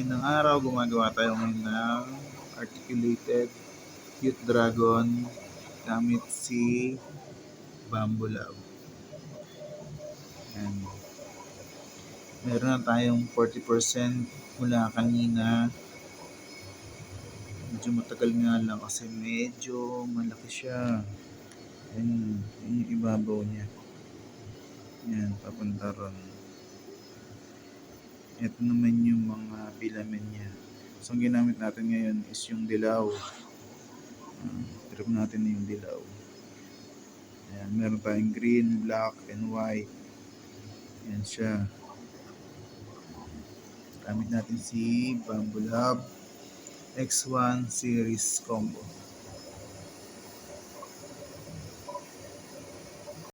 Magandang araw, gumagawa tayo ngayon ng articulated cute dragon gamit si Bamboo Lab. Yan. Meron na tayong 40% mula kanina. Medyo matagal nga lang kasi medyo malaki siya. Yan yung ibabaw niya. Yan, papunta ron. Ito naman yung mga filament niya. So, ang ginamit natin ngayon is yung dilaw. Trip natin yung dilaw. Ayan, meron tayong green, black, and white. Ayan siya. Gamit natin si Bamboo Lab X1 series combo.